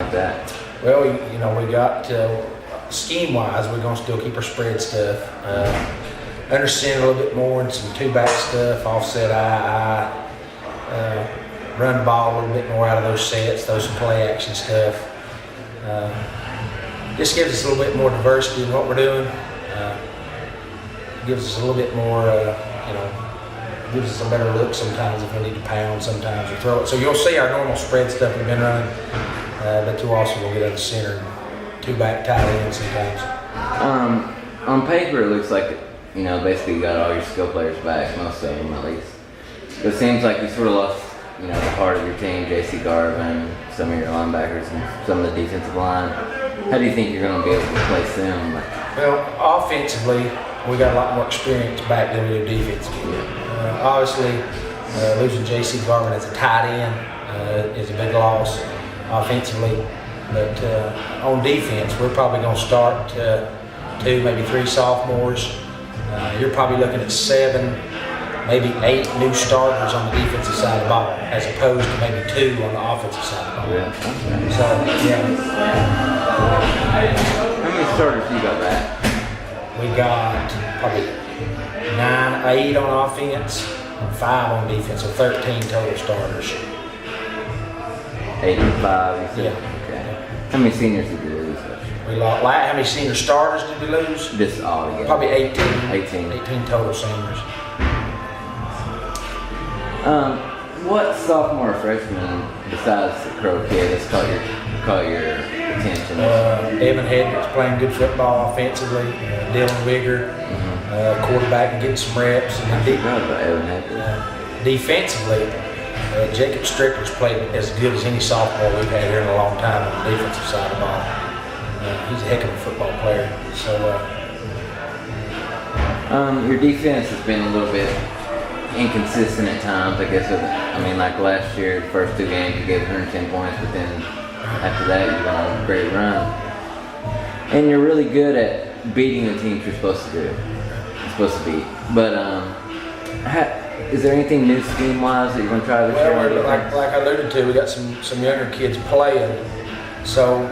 like that? Well, we got scheme-wise, we're going to still keep our spread stuff. Under center a little bit more and some two-back stuff, offset I, run the ball a little bit more out of those sets, throw some play action stuff. Just gives us a little bit more diversity in what we're doing. Gives us a little bit more, gives us a better look sometimes if we need to pound sometimes or throw it. So you'll see our normal spread stuff we've been running, but too also we'll get out of center and two-back tight end sometimes. On paper, it looks like, basically you got all your skill players back, most of them at least. But it seems like you sort of lost, the heart of your team, J.C. Garvin, some of your linebackers, and some of the defensive line. How do you think you're going to be able to replace them? Well, offensively, we got a lot more experience back than we do defensively. Obviously, losing J.C. Garvin as a tight end is a big loss offensively. But on defense, we're probably going to start 2, maybe 3 sophomores. You're probably looking at 7, maybe 8 new starters on the defensive side of the ball, as opposed to maybe 2 on the offensive side of the ball. Yeah. Okay. So, yeah. How many starters you got back? We got probably 9, 8 on offense, and 5 on defense, so 13 total starters. 8 and 5, you said? Yeah. Okay. How many seniors did you lose? We lost. How many senior starters did we lose? Just all together. Probably 18. 18 total seniors. What sophomore or freshman besides the Crow kid has caught your attention? Evan Hedrick's playing good football offensively. Dylan Wigger, quarterback, and getting some reps. And defensively, Jacob Stricker's played as good as any sophomore we've had here in a long time on the defensive side of the ball. He's a heck of a football player. So, your defense has been a little bit inconsistent at times, I guess. Like last year, the first 2 games you gave 110 points, but then after that you went on a great run. And you're really good at beating the teams you're supposed to do. You're supposed to beat. But is there anything new scheme-wise that you're going to try this year? Well, like I alluded to, we got some younger kids playing. So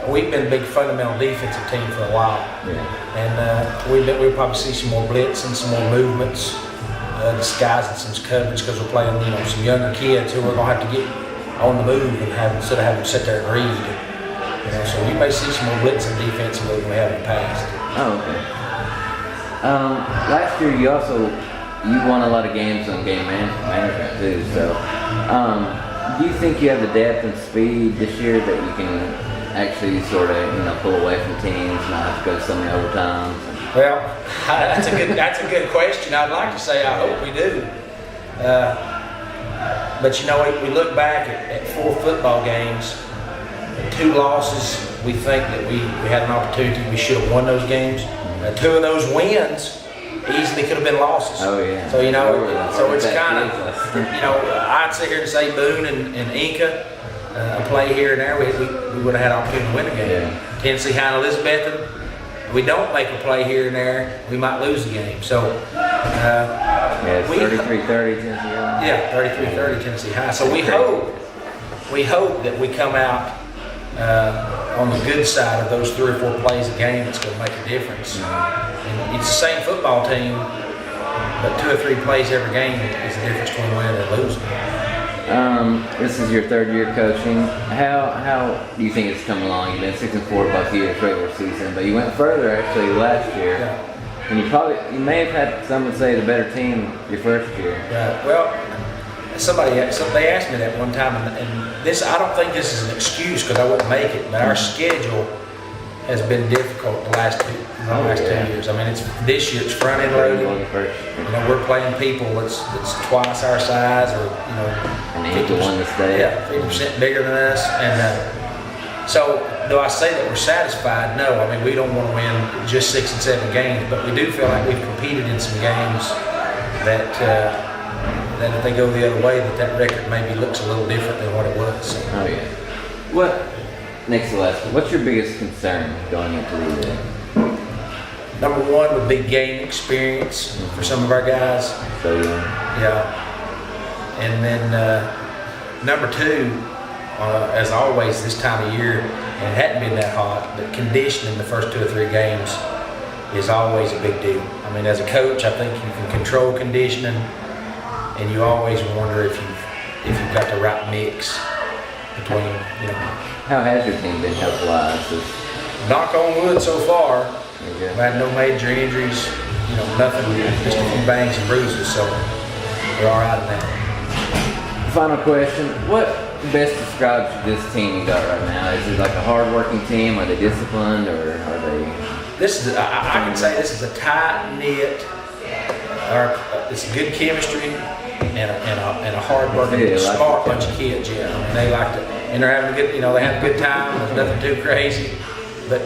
we've been a big fundamental defensive team for a while. Yeah. And we'll probably see some more blitz and some more movements. Disguising some coverage because we're playing, some younger kids who we're going to have to get on the move and instead of having them sit there and read. So you may see some more blitz and defensively than we have in the past. Oh, okay. Last year you won a lot of games on game management too. So, do you think you have the depth and speed this year that you can actually sort of pull away from teams, not have to go so many overtimes? Well, that's a good question. I'd like to say I hope we do. But we look back at 4 football games, 2 losses. We think that we had an opportunity. We should have won those games. 2 of those wins easily could have been losses. Oh yeah. So so it's kind of I'd sit here and say Boone and Inca a play here and there. We would have had an opportunity to win a game. Yeah. Tennessee High and Elizabethton. We don't make a play here and there, we might lose the game. So, it's 33-30 Tennessee High. Yeah, 33-30 Tennessee High. So we hope that we come out on the good side of those 3 or 4 plays a game that's going to make a difference. And it's the same football team, but 2 or 3 plays every game is the difference between winning and losing. This is your 3rd year coaching. How do you think it's come along? You've been 6-4 both years regular season, but you went further actually last year. Yeah. And you may have had, some would say, the better team your first year. Right. Well, they asked me that one time, and this, I don't think this is an excuse because I wouldn't make it, but our schedule has been difficult the last 2 years. I mean, this year it's front end loaded. We're playing people that's twice our size, or and 50% this day. Yeah, 50% bigger than us. And so, do I say that we're satisfied? No. I mean, we don't want to win just 6 and 7 games, but we do feel like we've competed in some games that if they go the other way, that record maybe looks a little different than what it was. So. Oh yeah. Next to last, what's your biggest concern going into the year? Number 1 would be game experience for some of our guys. So yeah. And then number 2, as always this time of year, and it hadn't been that hot, but conditioning the first 2 or 3 games is always a big deal. I mean, as a coach, I think you can control conditioning, and you always wonder if you've got the right mix between, you know. How has your team been health-wise? Knock on wood so far. Okay. We've had no major injuries, you know, nothing, just a few bangs and bruises, so we're all right in that. Final question: what best describes this team you got right now? Is it like a hard-working team? Are they disciplined, or are they? This is, I can say this is a tight-knit, it's good chemistry and a hard-working, smart bunch of kids, yeah. I mean, they like to, and they're having a good, you know, they have a good time. There's nothing too crazy, but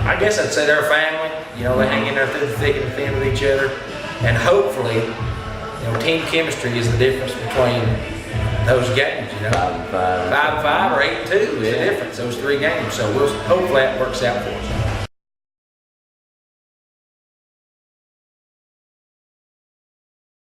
I guess I'd say they're a family. You know, they hang in there through the thick and thin with each other, and hopefully, you know, team chemistry is the difference between those games. You know, 5-5, 5-5 or 8-2 is the difference. Those 3 games. So hopefully that works out for us.